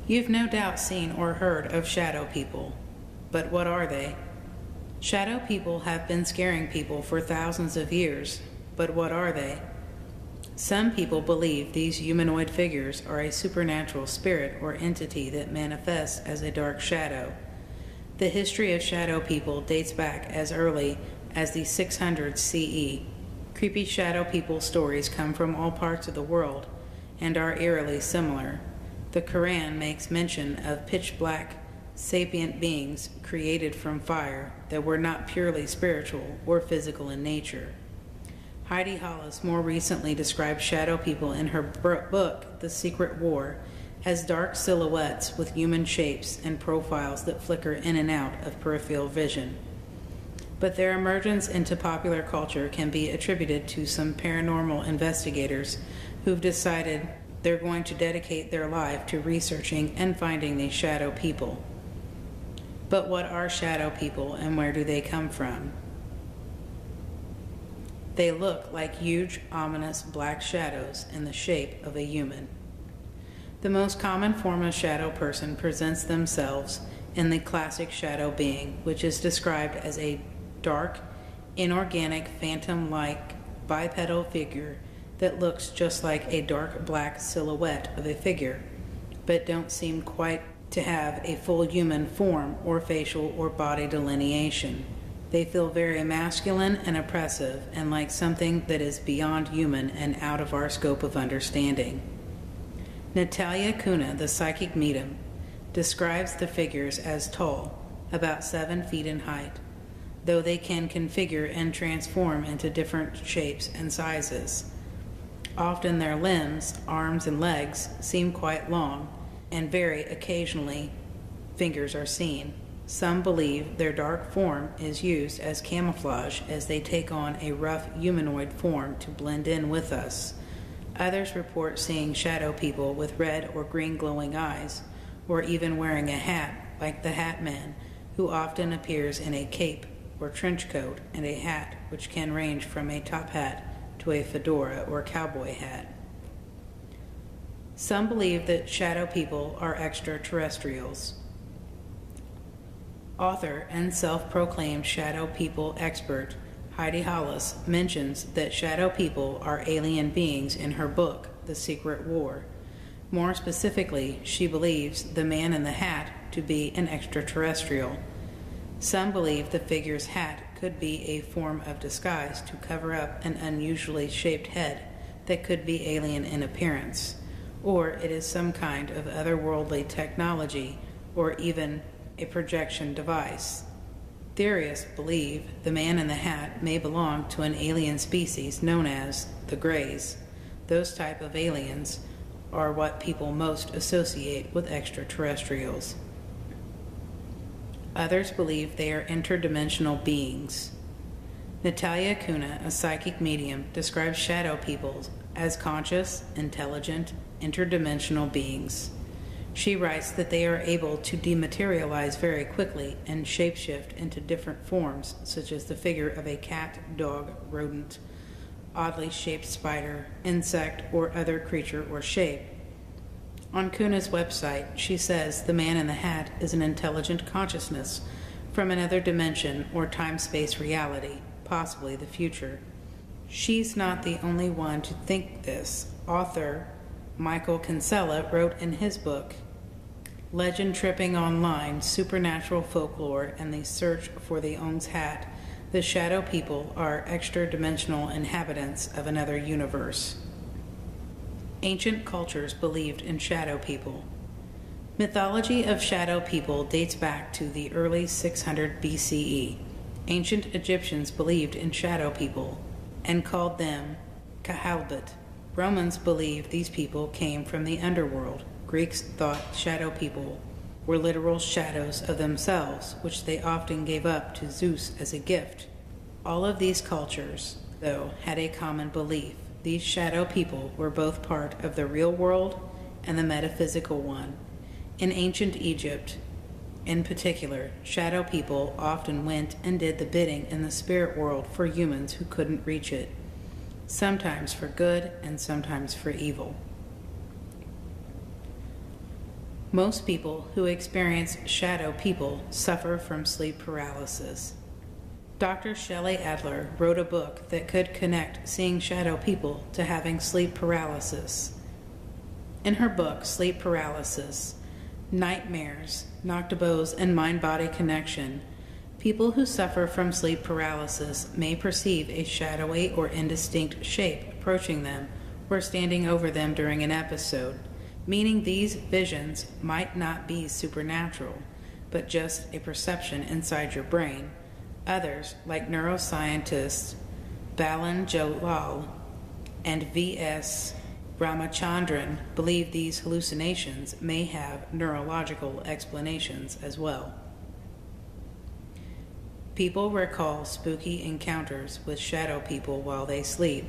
You've no doubt seen or heard of shadow people. But what are they? Shadow people have been scaring people for thousands of years. But what are they? Some people believe these humanoid figures are a supernatural spirit or entity that manifests as a dark shadow. The history of shadow people dates back as early as the 600s CE. Creepy shadow people stories come from all parts of the world and are eerily similar. The Quran makes mention of pitch-black, sapient beings created from fire that were not purely spiritual or physical in nature. Heidi Hollis more recently described shadow people in her book, The Secret War, as dark silhouettes with human shapes and profiles that flicker in and out of peripheral vision. But their emergence into popular culture can be attributed to some paranormal investigators who've decided they're going to dedicate their life to researching and finding these shadow people. But what are shadow people and where do they come from? They look like huge, ominous black shadows in the shape of a human. The most common form of shadow person presents themselves in the classic shadow being, which is described as a dark, inorganic, phantom-like bipedal figure that looks just like a dark black silhouette of a figure, but don't seem quite to have a full human form or facial or body delineation. They feel very masculine and oppressive and like something that is beyond human and out of our scope of understanding. Natalia Kuna, the psychic medium, describes the figures as tall, about 7 feet in height, though they can configure and transform into different shapes and sizes. Often their limbs, arms, and legs seem quite long, and very occasionally fingers are seen. Some believe their dark form is used as camouflage as they take on a rough humanoid form to blend in with us. Others report seeing shadow people with red or green glowing eyes, or even wearing a hat like the Hat Man, who often appears in a cape or trench coat and a hat which can range from a top hat to a fedora or cowboy hat. Some believe that shadow people are extraterrestrials. Author and self-proclaimed shadow people expert Heidi Hollis mentions that shadow people are alien beings in her book, The Secret War. More specifically, she believes the man in the hat to be an extraterrestrial. Some believe the figure's hat could be a form of disguise to cover up an unusually shaped head that could be alien in appearance, or it is some kind of otherworldly technology or even a projection device. Theorists believe the man in the hat may belong to an alien species known as the Greys. Those type of aliens are what people most associate with extraterrestrials. Others believe they are interdimensional beings. Natalia Kuna, a psychic medium, describes shadow people as conscious, intelligent, interdimensional beings. She writes that they are able to dematerialize very quickly and shapeshift into different forms, such as the figure of a cat, dog, rodent, oddly shaped spider, insect, or other creature or shape. On Kuna's website, she says the man in the hat is an intelligent consciousness from another dimension or time-space reality, possibly the future. She's not the only one to think this. Author Michael Kinsella wrote in his book, Legend Tripping Online, Supernatural Folklore and the Search for the Ong's Hat, the shadow people are extra-dimensional inhabitants of another universe. Ancient cultures believed in shadow people. Mythology of shadow people dates back to the early 600 BCE. Ancient Egyptians believed in shadow people and called them Kahalbit. Romans believed these people came from the underworld. Greeks thought shadow people were literal shadows of themselves, which they often gave up to Zeus as a gift. All of these cultures, though, had a common belief. These shadow people were both part of the real world and the metaphysical one. In ancient Egypt, in particular, shadow people often went and did the bidding in the spirit world for humans who couldn't reach it, sometimes for good and sometimes for evil. Most people who experience shadow people suffer from sleep paralysis. Dr. Shelley Adler wrote a book that could connect seeing shadow people to having sleep paralysis. In her book, Sleep Paralysis, Nightmares, Nocturnals, and Mind-Body Connection, people who suffer from sleep paralysis may perceive a shadowy or indistinct shape approaching them or standing over them during an episode, meaning these visions might not be supernatural, but just a perception inside your brain. Others, like neuroscientists Balan Jalal and V.S. Ramachandran, believe these hallucinations may have neurological explanations as well. People recall spooky encounters with shadow people while they sleep.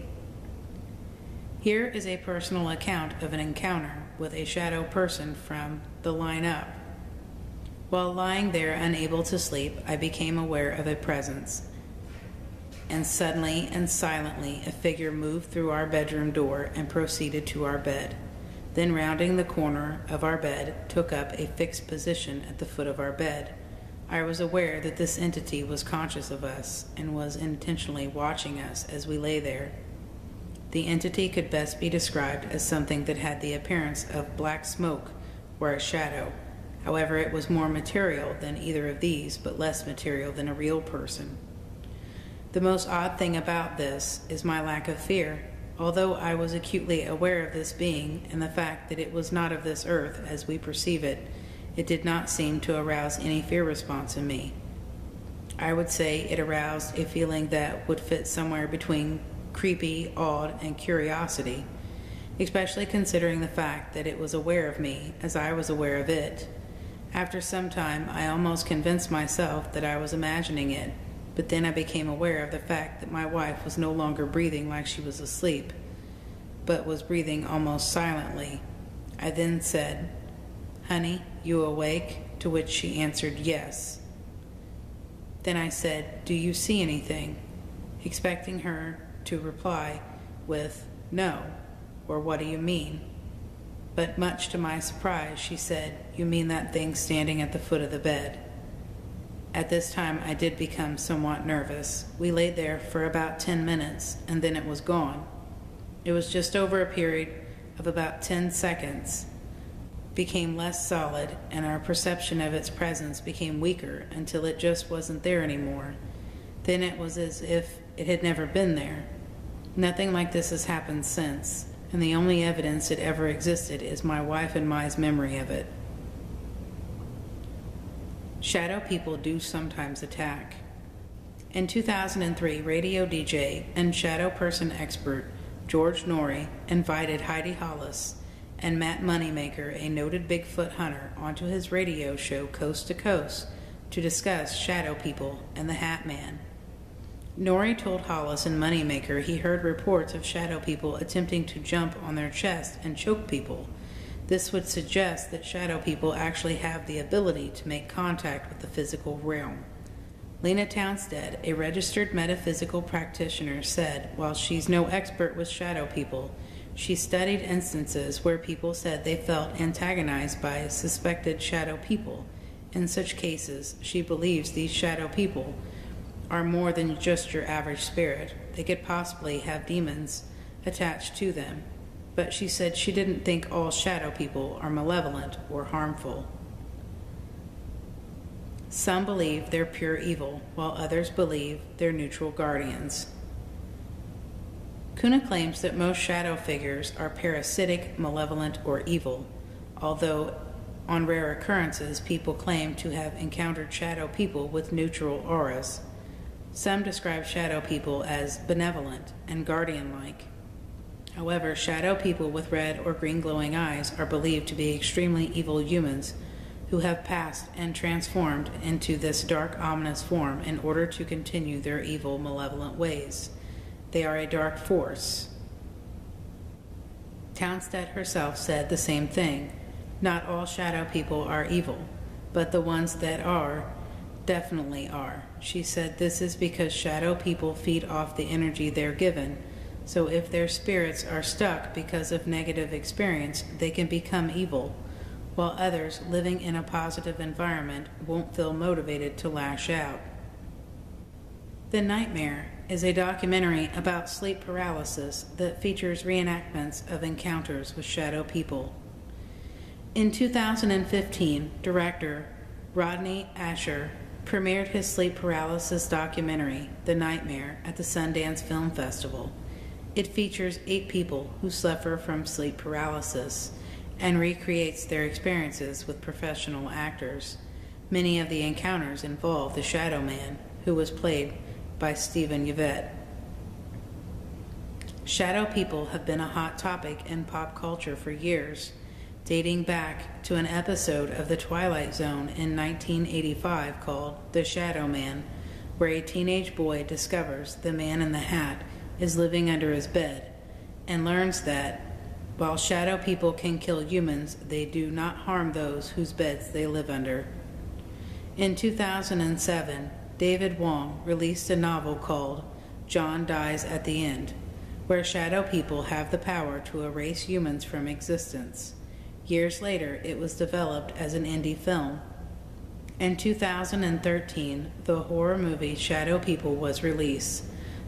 Here is a personal account of an encounter with a shadow person from the Line Up. While lying there unable to sleep, I became aware of a presence, and suddenly and silently a figure moved through our bedroom door and proceeded to our bed. Then, rounding the corner of our bed, took up a fixed position at the foot of our bed. I was aware that this entity was conscious of us and was intentionally watching us as we lay there. The entity could best be described as something that had the appearance of black smoke or a shadow. However, it was more material than either of these, but less material than a real person. The most odd thing about this is my lack of fear. Although I was acutely aware of this being and the fact that it was not of this earth as we perceive it, it did not seem to arouse any fear response in me. I would say it aroused a feeling that would fit somewhere between creepy, awed, and curiosity, especially considering the fact that it was aware of me as I was aware of it. After some time, I almost convinced myself that I was imagining it, but then I became aware of the fact that my wife was no longer breathing like she was asleep, but was breathing almost silently. I then said, "Honey, you awake?" To which she answered, "Yes." Then I said, "Do you see anything?" expecting her to reply with, "No," or "What do you mean?" But much to my surprise, she said, "You mean that thing standing at the foot of the bed?" At this time, I did become somewhat nervous. We lay there for about 10 minutes, and then it was gone. It was just over a period of about 10 seconds, became less solid, and our perception of its presence became weaker until it just wasn't there anymore. Then it was as if it had never been there. Nothing like this has happened since, and the only evidence it ever existed is my wife and my's memory of it. Shadow people do sometimes attack. In 2003, radio DJ and shadow person expert George Norrie invited Heidi Hollis and Matt Moneymaker, a noted Bigfoot hunter, onto his radio show Coast to Coast to discuss shadow people and the Hat Man. Norrie told Hollis and Moneymaker he heard reports of shadow people attempting to jump on their chest and choke people. This would suggest that shadow people actually have the ability to make contact with the physical realm. Lena Townsend, a registered metaphysical practitioner, said while she's no expert with shadow people, she studied instances where people said they felt antagonized by suspected shadow people. In such cases, she believes these shadow people are more than just your average spirit. They could possibly have demons attached to them. But she said she didn't think all shadow people are malevolent or harmful. Some believe they're pure evil, while others believe they're neutral guardians. Kuna claims that most shadow figures are parasitic, malevolent, or evil, although on rare occurrences people claim to have encountered shadow people with neutral auras. Some describe shadow people as benevolent and guardian-like. However, shadow people with red or green glowing eyes are believed to be extremely evil humans who have passed and transformed into this dark, ominous form in order to continue their evil, malevolent ways. They are a dark force. Townsend herself said the same thing. Not all shadow people are evil, but the ones that are definitely are. She said this is because shadow people feed off the energy they're given. So if their spirits are stuck because of negative experience, they can become evil. while others living in a positive environment won't feel motivated to lash out. The Nightmare is a documentary about sleep paralysis that features reenactments of encounters with shadow people. In 2015, director Rodney Asher premiered his sleep paralysis documentary, The Nightmare, at the Sundance Film Festival. It features 8 people who suffer from sleep paralysis and recreates their experiences with professional actors. Many of the encounters involve the Shadow Man, who was played by Stephen Yvette. Shadow people have been a hot topic in pop culture for years, dating back to an episode of The Twilight Zone in 1985 called The Shadow Man, where a teenage boy discovers the man in the hat is living under his bed and learns that while shadow people can kill humans, they do not harm those whose beds they live under. In 2007, David Wong released a novel called John Dies at the End, where shadow people have the power to erase humans from existence. Years later, it was developed as an indie film. In 2013, the horror movie Shadow People was released.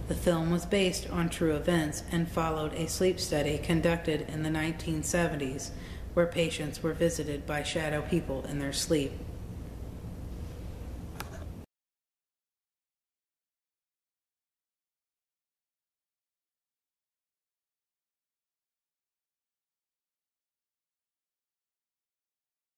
The film was based on true events and followed a sleep study conducted in the 1970s, where patients were visited by shadow people in their sleep.